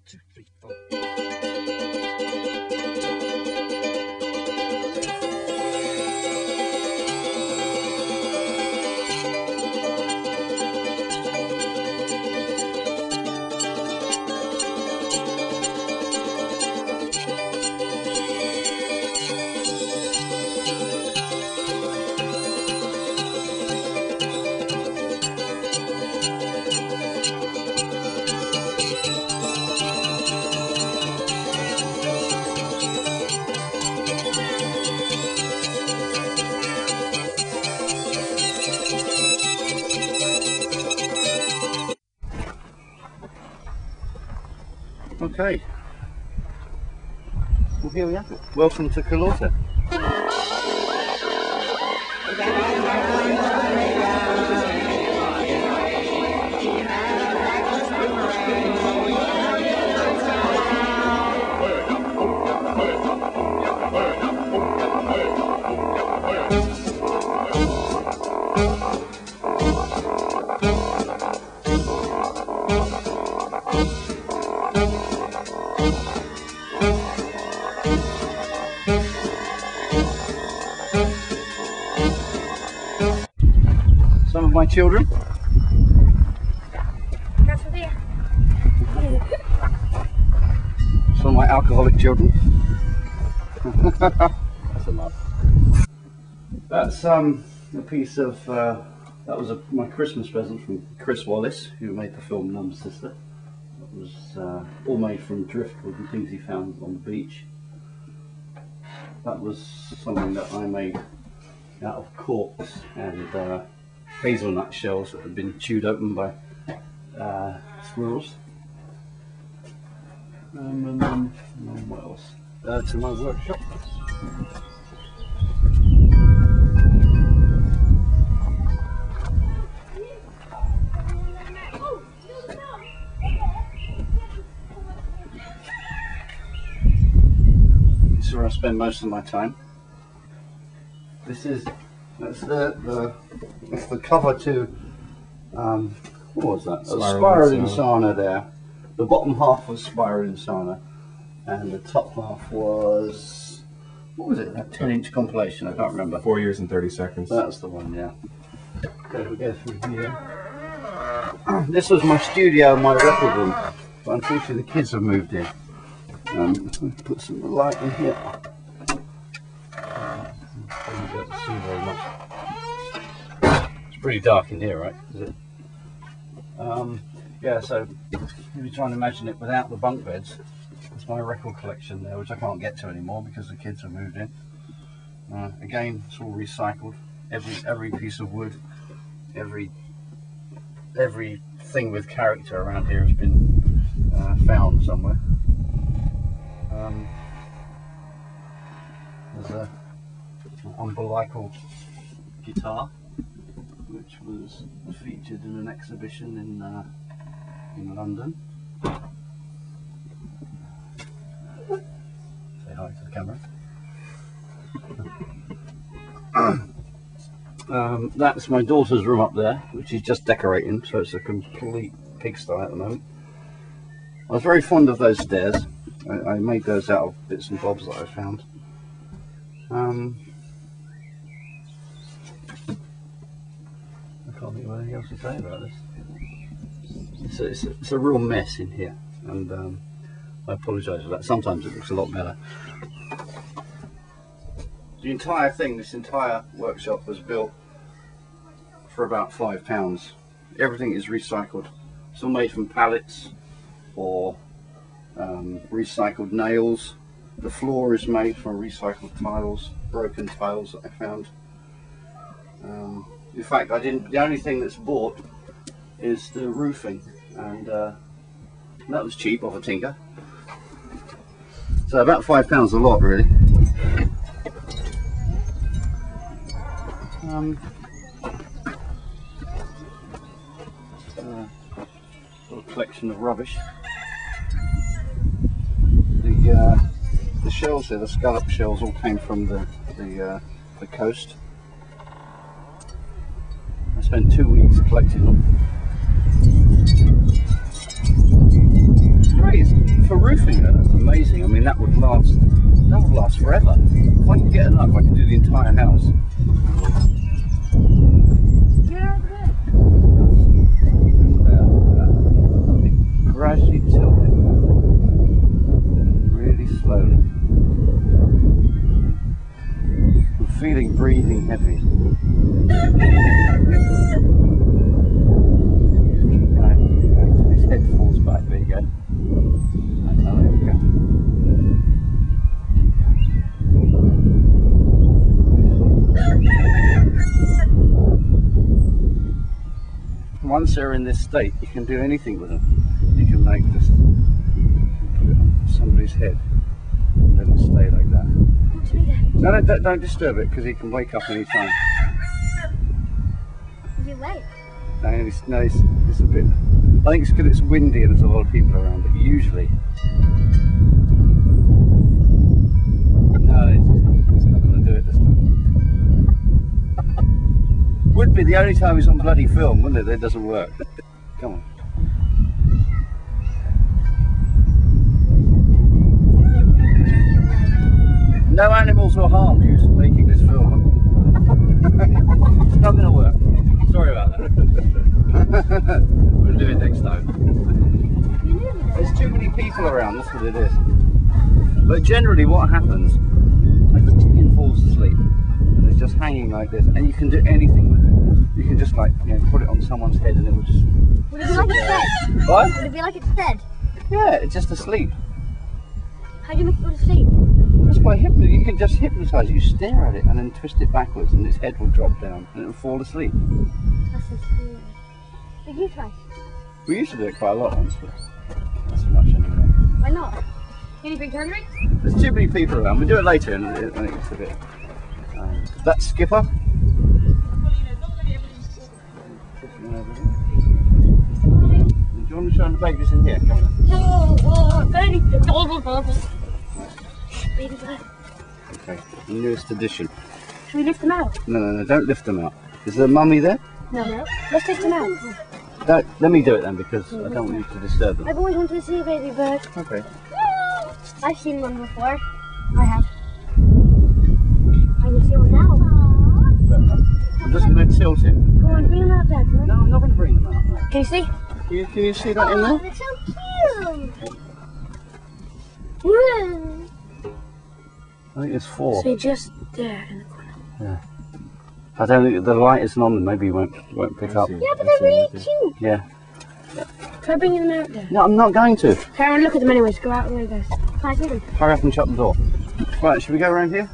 2, 3, 4. Okay, well here we have it. Welcome to Calota. Some of my children. Some of my alcoholic children. That's a lot. That's a piece of that was my Christmas present from Chris Wallace, who made the film Mum's Sister. It was all made from driftwood and things he found on the beach. That was something that I made out of corks and hazelnut shells that had been chewed open by squirrels. And then what else? To my workshop. This is where I spend most of my time. That's the cover to what was that? Spiral Insana there. The bottom half was Spiral Insana, and the top half was, what was it? That 10-inch compilation. I can't remember. 4 years and 30 seconds. That's the one, yeah. Okay, we go through here. This was my studio, my record room, but unfortunately the kids have moved in. Put some light in here. You don't see very much. It's pretty dark in here, right? Is it? Yeah, so if you're trying to imagine it without the bunk beds, it's my record collection there, which I can't get to anymore because the kids have moved in. Again, it's all recycled. Every piece of wood, everything with character around here has been found somewhere. There's an umbilical guitar, which was featured in an exhibition in London. Say hi to the camera. That's my daughter's room up there, which is just decorating, so it's a complete pigsty at the moment. I was very fond of those stairs. I made those out of bits and bobs that I found. I can't think of anything else to say about this. It's a real mess in here, and I apologise for that. Sometimes it looks a lot better. The entire thing, this entire workshop was built for about £5. Everything is recycled. It's all made from pallets or recycled nails. The floor is made from recycled tiles, broken tiles that I found. In fact, the only thing that's bought is the roofing, and that was cheap off a tinker. So about £5 a lot, really. Little collection of rubbish. The shells here, the scallop shells, all came from the coast. I spent 2 weeks collecting them. It's great. it's for roofing though, that's amazing. I mean, that would last forever. If I could get enough, I could do the entire house. Gradually tilt it, really slowly. I'm feeling breathing heavy. Right. His head falls back, there you go. Right, now there we go. Once they're in this state, you can do anything with them. You can make this, put it on somebody's head and let it stay like that. No, don't disturb it because he can wake up any time. Is he late? No, it's a bit. I think it's because it's windy and there's a lot of people around, but usually. No, it's not going to do it this time. Would be the only time he's on bloody film, wouldn't it? That doesn't work. Come on. No animals were harmed used making this film. It's not going to work. Sorry about that. We'll do it next time. There's too many people around, that's what it is. But generally what happens, like the chicken falls asleep and it's just hanging like this, and you can do anything with it. You can just like, put it on someone's head and it will just... Would it be like it's dead? What? Would it be like it's dead? Yeah, it's just asleep. How do you make it go to sleep? Just by hypnotism, you can just hypnotise it. You stare at it and then twist it backwards and its head will drop down and it will fall asleep. That's so scary. Did you try? We used to do it quite a lot once, but not so much anymore. Why not? Any big tournament? There's too many people around. We'll do it later and when it gets a bit... that's Skipper. Do you want to show the babies in here? Come on. Okay, the newest edition. Should we lift them out? No, don't lift them out. Is the mummy there? No. Let's take them out. Let me do it then because I don't want you to disturb them. I've always wanted to see a baby bird. Okay. I've seen one before. I have. I can see one now. I'm just going to tilt it. Go on, bring them out there. No, I'm not going to bring them out. No. Can you see? Can you see that in there? They're so cute. Whoa. I think it's 4. So just there in the corner. Yeah. I don't think the light isn't on them. Maybe you won't pick up. Yeah, but they're really cute. Yeah. Try bringing them out there. No, I'm not going to. Karen, look at them anyways. Go out the way, guys. Can I see them? Hurry up and shut the door. Right, should we go around here?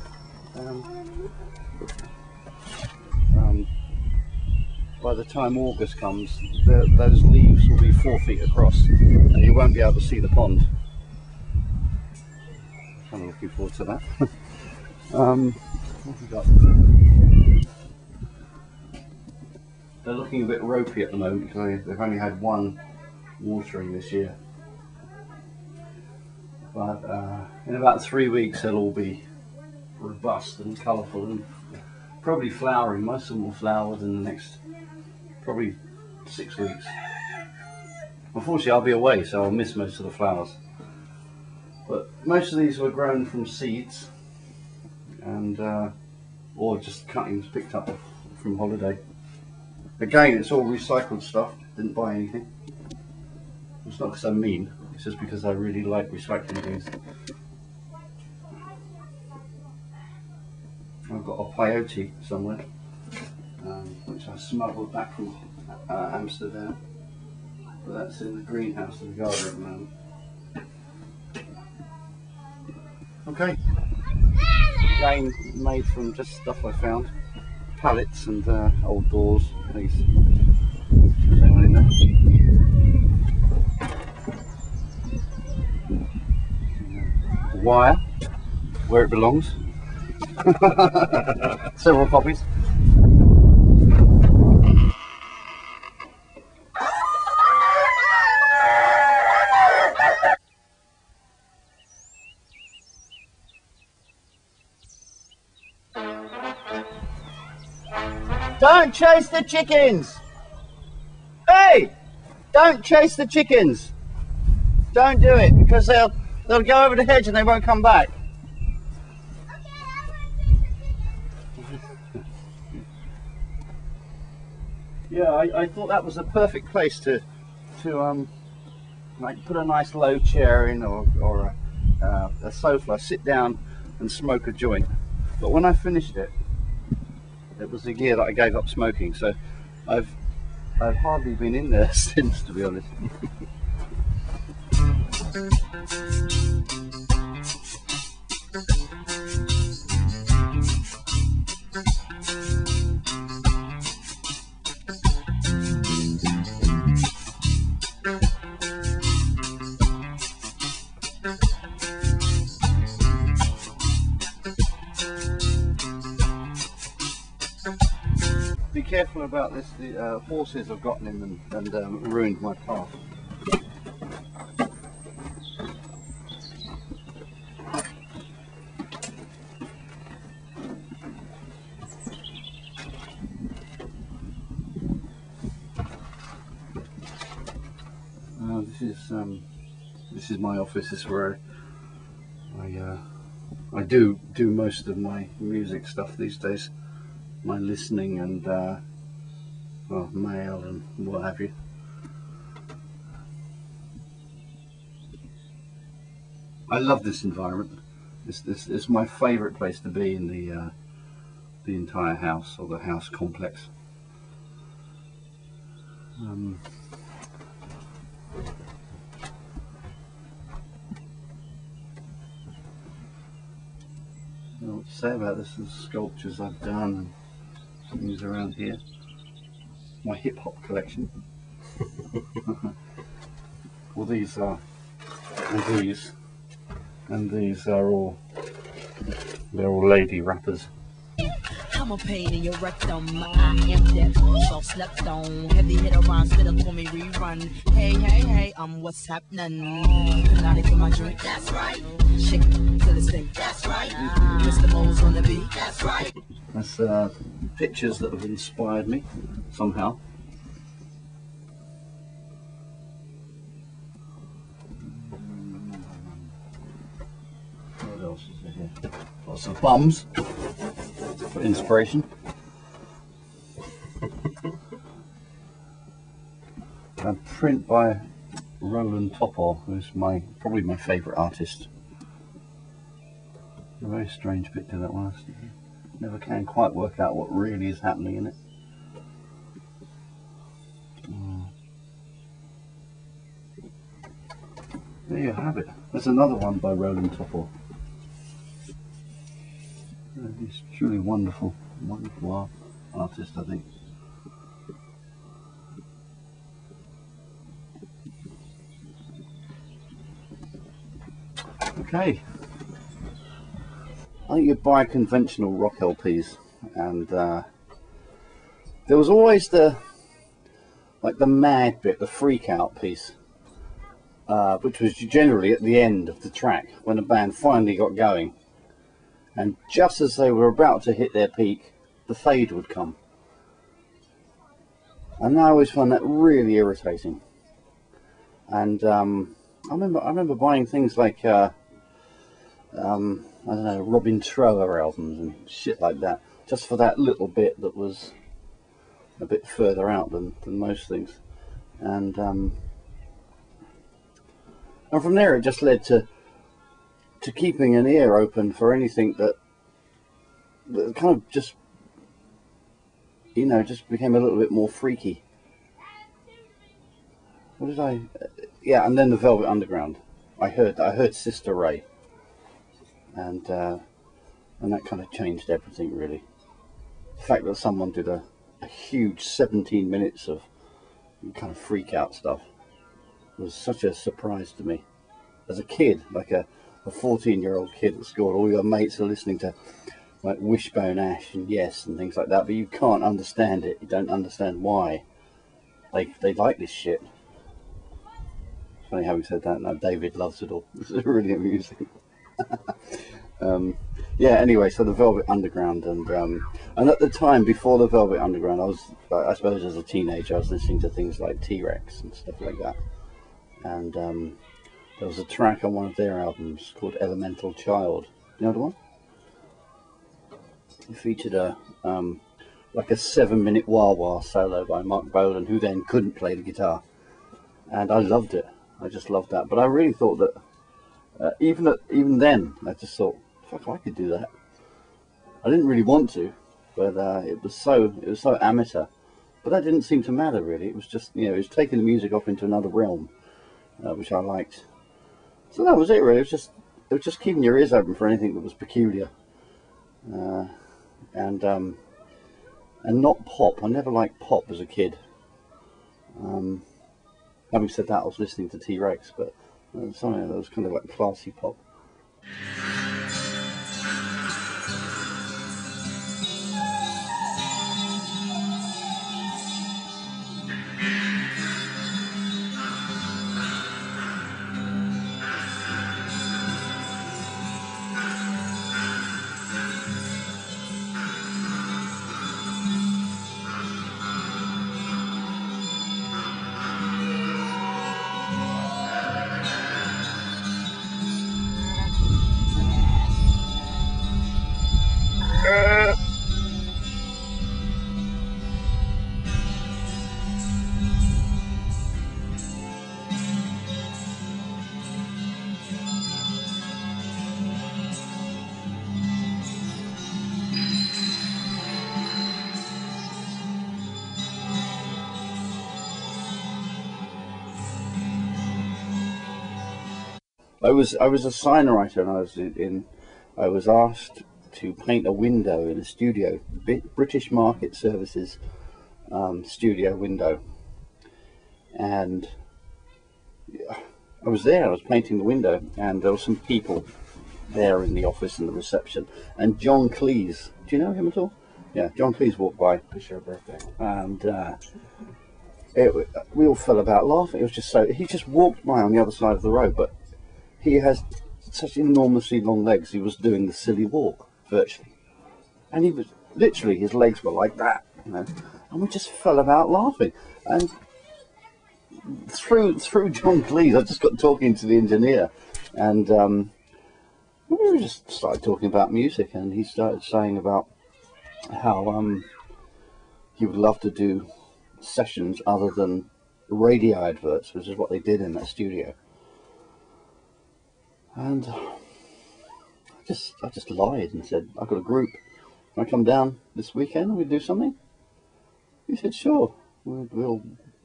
By the time August comes, those leaves will be 4 feet across, and you won't be able to see the pond. Kind of looking forward to that. What have we got? They're looking a bit ropey at the moment because they've only had one watering this year. But in about 3 weeks they'll all be robust and colourful and probably flowering. Most of them will flower within the next probably 6 weeks. Unfortunately I'll be away, so I'll miss most of the flowers. But most of these were grown from seeds and or just cuttings picked up from holiday. Again, it's all recycled stuff, didn't buy anything. It's not because I'm mean, it's just because I really like recycling things. I've got a peyote somewhere, which I smuggled back from Amsterdam. But that's in the greenhouse of the garden at the moment. Okay. Again, made from just stuff I found. Pallets and old doors. These. Wire, where it belongs. Several copies. Don't chase the chickens! Hey! Don't chase the chickens! Don't do it, because they'll go over the hedge and they won't come back. Yeah, I thought that was a perfect place to like put a nice low chair in, or a sofa, sit down and smoke a joint. But when I finished it, it was the year that I gave up smoking, so I've hardly been in there since, to be honest. Be careful about this, the horses have gotten in and ruined my path. This is my office. This is where I do most of my music stuff these days, my listening and well, mail and what have you. I love this environment. It's my favourite place to be in the entire house, or the house complex. I don't know what to say about this. The sculptures I've done and things around here. My hip hop collection. Well, these are, and these are all, they're all lady rappers. I'm a pain in your rectum. I am dead, so slept on. Heavy hit around, spit up for me rerun. Hey, hey, hey, what's happening? Not even my drink, that's right. Shake to the sink, that's right. Mr. Mo's on the beat, that's right. That's pictures that have inspired me somehow. What else is there here? Lots of bums for inspiration. A print by Roland Topor, who's probably my favourite artist. A very strange picture, that one. Never can quite work out what really is happening in it. There you have it. There's another one by Roland Topor. He's truly wonderful, wonderful artist, I think. Okay. I think you buy conventional rock LPs, and there was always the mad bit, the freak out piece, which was generally at the end of the track when the band finally got going, and just as they were about to hit their peak, the fade would come, and I always found that really irritating. And I remember buying things like I don't know, Robin Trower albums and shit like that, just for that little bit that was a bit further out than most things. And from there it just led to keeping an ear open for anything that kind of just, you know, just became a little bit more freaky. What did I... yeah, and then the Velvet Underground. I heard Sister Ray. And that kind of changed everything, really. The fact that someone did a huge 17 minutes of kind of freak out stuff was such a surprise to me. As a kid, like a 14-year-old kid at school, all your mates are listening to like Wishbone Ash and Yes and things like that, but you can't understand it. You don't understand why they like this shit. It's funny how we said that. Now David loves it all. It's really amusing. Yeah, anyway, so the Velvet Underground, and at the time before the Velvet Underground, I suppose as a teenager I was listening to things like T-Rex and stuff like that, and there was a track on one of their albums called Elemental Child. You know the one? It featured a like a 7-minute wah-wah solo by Mark Bolan, who then couldn't play the guitar, and I loved it. I just loved that. But I really thought that even then, I just thought, fuck, I could do that. I didn't really want to, but it was so amateur. But that didn't seem to matter really. It was just, you know, it was taking the music off into another realm, which I liked. So that was it really. It was just keeping your ears open for anything that was peculiar, and not pop. I never liked pop as a kid. Having said that, I was listening to T-Rex, but something that was kind of like classy pop. I was a sign writer, and I was asked to paint a window in a studio, British Market Services studio window, and I was there. I was painting the window, and there were some people there in the office and the reception. And John Cleese, do you know him at all? Yeah, John Cleese walked by. It's your birthday. And we all fell about laughing. It was just so. He just walked by on the other side of the road, but he has such enormously long legs. He was doing the silly walk virtually, and he was literally, his legs were like that, you know. And we just fell about laughing. And through John Cleese, I just got talking to the engineer, and we just started talking about music, and he started saying about how he would love to do sessions other than radio adverts, which is what they did in that studio. And I just lied and said, I've got a group. Can I come down this weekend and we do something? He said, sure, we'll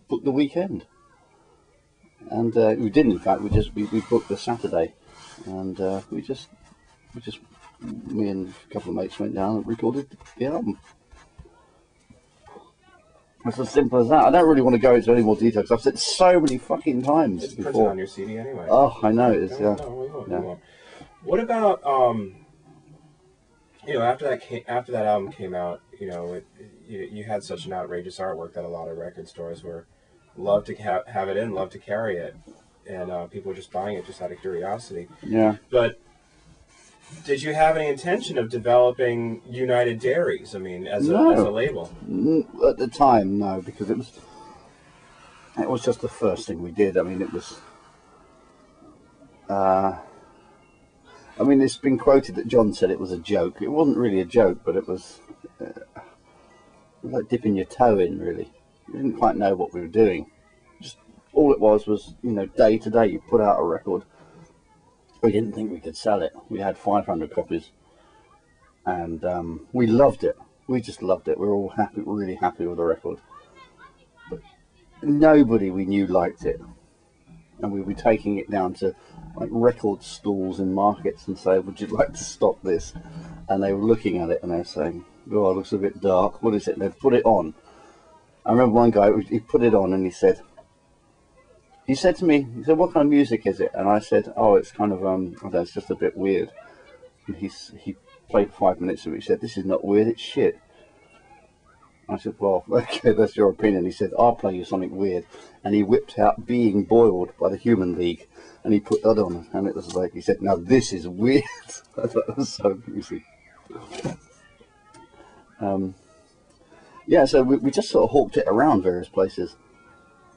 book the weekend. And we didn't, in fact. We booked the Saturday, and me and a couple of mates went down and recorded the album. It's as simple as that. I don't really want to go into any more details. I've said so many fucking times it's before. It's printed on your CD anyway. Oh, I know. It's we won't. What about you know, after that album came out, you know, you had such an outrageous artwork that a lot of record stores were love to have it in, love to carry it, and people were just buying it just out of curiosity. Yeah. But did you have any intention of developing United Dairies? I mean, as a label? At the time, no, because it was just the first thing we did. I mean, it was. I mean, it's been quoted that John said it was a joke. It wasn't really a joke, but it was like dipping your toe in, really. You didn't quite know what we were doing. Just all it was, you know, day to day you put out a record. We didn't think we could sell it. We had 500 copies, and we loved it. We just loved it. We were all happy, really happy with the record. But nobody we knew liked it, and we were taking it down to like record stalls in markets and say, "Would you like to stop this?" And they were looking at it and they were saying, "Oh, it looks a bit dark. What is it?" And they'd put it on. I remember one guy, he put it on and he said to me, "What kind of music is it?" And I said, "Oh, it's kind of, I don't know, it's just a bit weird." And he played 5 minutes of it. He said, "This is not weird, it's shit." I said, "Well, okay, that's your opinion." He said, "I'll play you something weird." And he whipped out Being Boiled by the Human League, and he put that on. And it was like, he said, "Now this is weird." I thought that was so amusing. Yeah, so we just sort of hawked it around various places.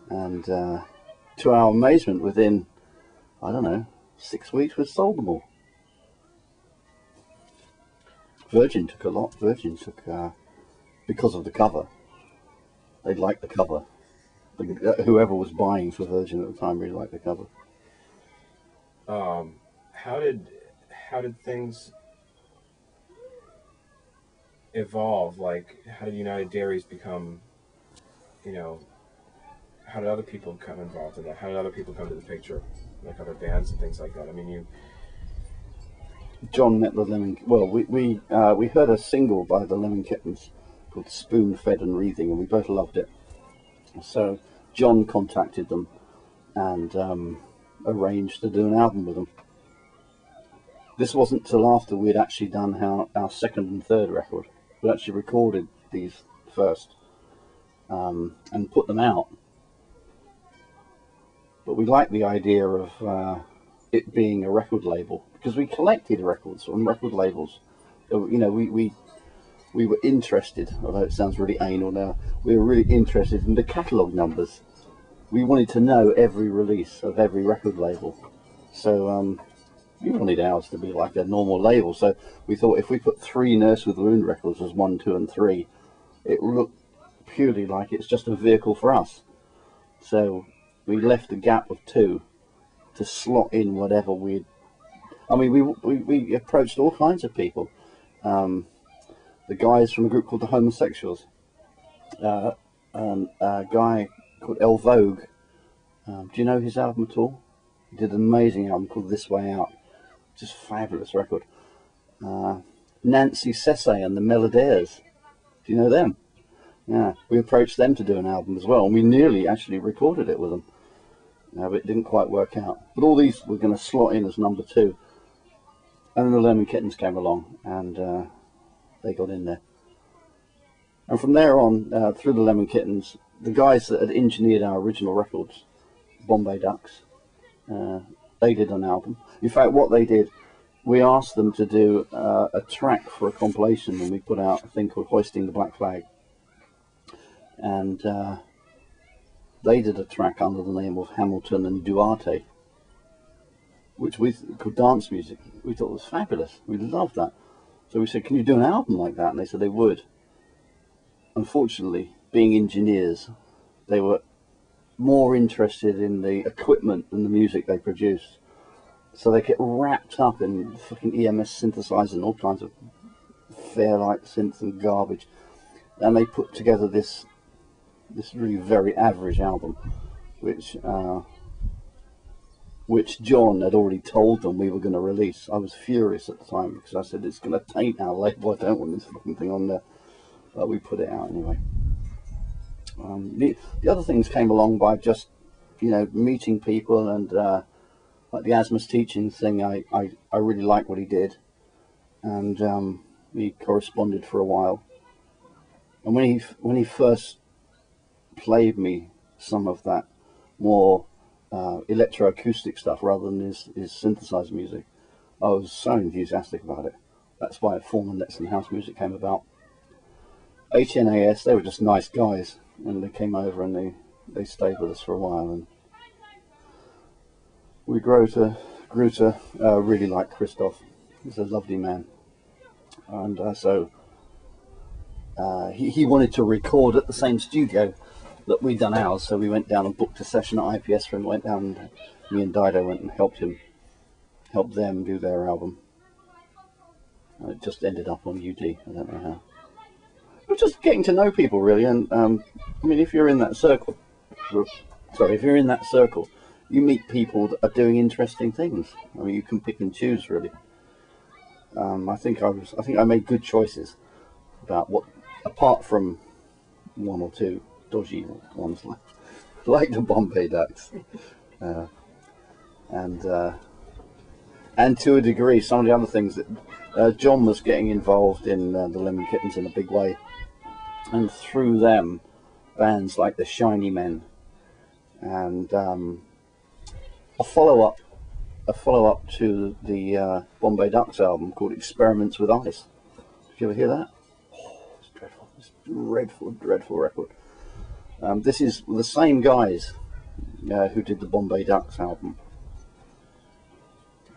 And to our amazement, within I don't know, 6 weeks we'd sold them all. Virgin took a lot. Virgin took, because of the cover. They liked the cover. Whoever was buying for Virgin at the time really liked the cover. How did things evolve? Like, how did United Dairies become, how did other people come involved in that? How did other people come to the picture, like other bands and things like that? I mean, John met the Lemon. Well, we heard a single by the Lemon Kittens called "Spoon Fed and Wreathing," and we both loved it. So John contacted them and arranged to do an album with them. This wasn't till after we'd actually done our second and third record. We actually recorded these first and put them out. But we liked the idea of it being a record label because we collected records on record labels. We were interested, although it sounds really anal now, we were really interested in the catalogue numbers. We wanted to know every release of every record label. So we wanted ours to be like a normal label. So we thought if we put 3 Nurse with the Wound records as 1, 2 and 3, it looked purely like it's just a vehicle for us. So we left a gap of 2 to slot in whatever we approached all kinds of people. The guys from a group called the Homosexuals, a guy called El Vogue. Do you know his album at all? He did an amazing album called This Way Out. Just fabulous record. Nancy Sesse and the Melodiers. Do you know them? Yeah, we approached them to do an album as well, and we nearly actually recorded it with them. But it didn't quite work out. But all these were going to slot in as number 2. And then the Lemon Kittens came along, and they got in there. And from there on, through the Lemon Kittens, the guys that had engineered our original records, Bombay Ducks, they did an album. In fact, what they did, we asked them to do a track for a compilation when we put out a thing called Hoisting the Black Flag. And they did a track under the name of Hamilton and Duarte, which we called dance music. We thought was fabulous. We loved that. So we said, can you do an album like that? And they said they would. Unfortunately, being engineers, they were more interested in the equipment than the music they produced. So they get wrapped up in fucking EMS synthesizers and all kinds of Fairlight synths and garbage. And they put together this really very average album, which John had already told them we were going to release. I was furious at the time because I said, it's going to taint our label. I don't want this fucking thing on there. But we put it out anyway. The other things came along by just, meeting people and like the Asmus Teachings thing. I really liked what he did, and we corresponded for a while. And when he first played me some of that more electroacoustic stuff rather than his synthesized music, I was so enthusiastic about it. That's why Foreman Let's and House Music came about. HNAS, they were just nice guys, and they came over and they stayed with us for a while, and we grew to really like Christoph. He's a lovely man, and so he wanted to record at the same studio that we'd done ours, so we went down and booked a session at IPS for him. Went down, and me and Dido went and helped them do their album. And it just ended up on UD. I don't know how. But just getting to know people really, and if you're in that circle, you meet people that are doing interesting things. You can pick and choose really. I think I made good choices about what, apart from 1 or 2 dodgy ones like the Bombay Ducks, and to a degree some of the other things that John was getting involved in the Lemon Kittens in a big way, and through them bands like the Shiny Men, and a follow up to the Bombay Ducks album called Experiments with Ice. Did you ever hear that? Oh, it's dreadful. It's a dreadful record. This is the same guys who did the Bombay Ducks album.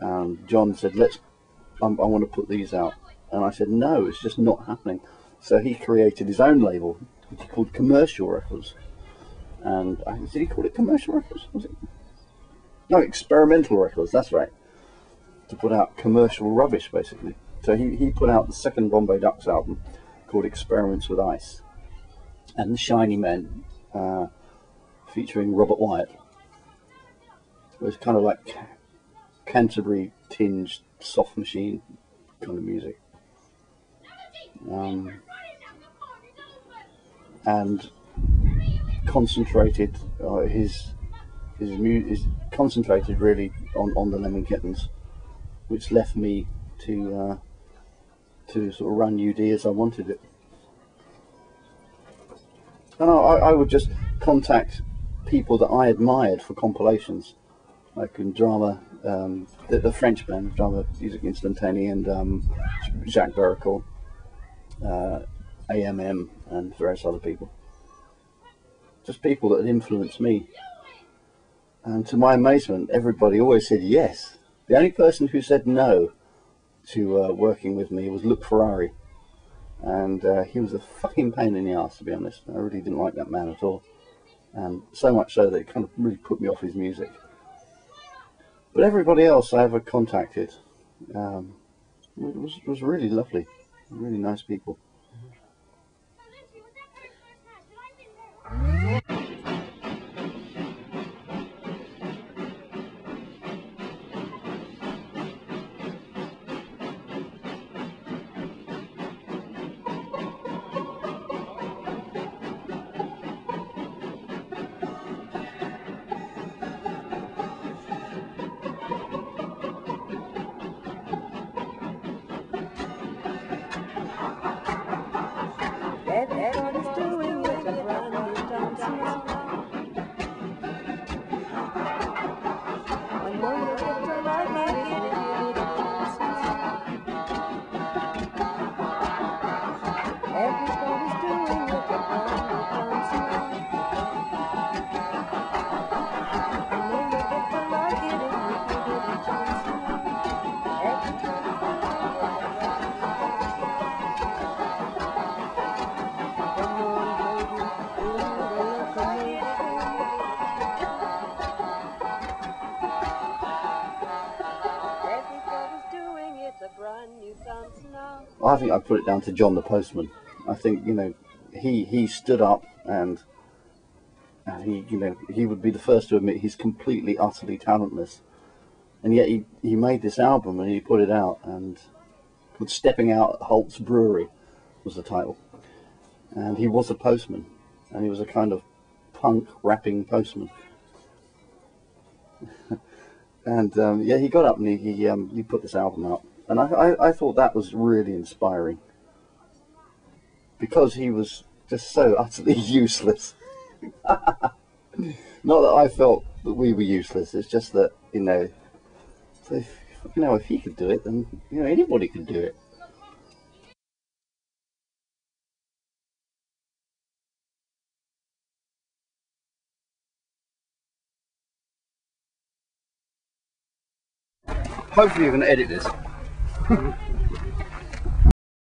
And John said, I want to put these out. And I said, no, it's just not happening. So he created his own label, which he called Commercial Records. And did he call it Commercial Records? Was it? No, Experimental Records, that's right. To put out commercial rubbish, basically. So he put out the second Bombay Ducks album called Experiments with Ice. And The Shiny Men, featuring Robert Wyatt. It was kind of like Canterbury tinged soft machine kind of music. And concentrated his concentrated really on the Lemon Kittens, which left me to sort of run UD as I wanted it. And I would just contact people that I admired for compilations, like in drama, the French band, Drama Music Instantanée, and Jacques Barracourt, AMM, and various other people. Just people that had influenced me. And to my amazement, everybody always said yes. The only person who said no to working with me was Luc Ferrari. And he was a fucking pain in the ass, to be honest. I really didn't like that man at all. And so much so that it kind of really put me off his music. But everybody else I ever contacted was really lovely. Really nice people. Everybody's doing it, a brand new dance now. I know you're gonna like it if you do the dance now. Everybody's doing it, a brand new dance now. I know you're gonna like it if you do the dance now. Everybody's doing it, a brand new dance now. I think I put it down to John the Postman. I think, you know, he stood up and he, you know, he would be the first to admit he's completely, utterly talentless. And yet he made this album and he put it out, and called Stepping Out at Holt's Brewery was the title. And he was a postman, and he was a kind of punk rapping postman. And yeah, he got up and he put this album out. And I thought that was really inspiring, because he was just so utterly useless. Not that I felt that we were useless, it's just that, you know, if he could do it, then, you know, anybody could do it. Hopefully you're going to edit this.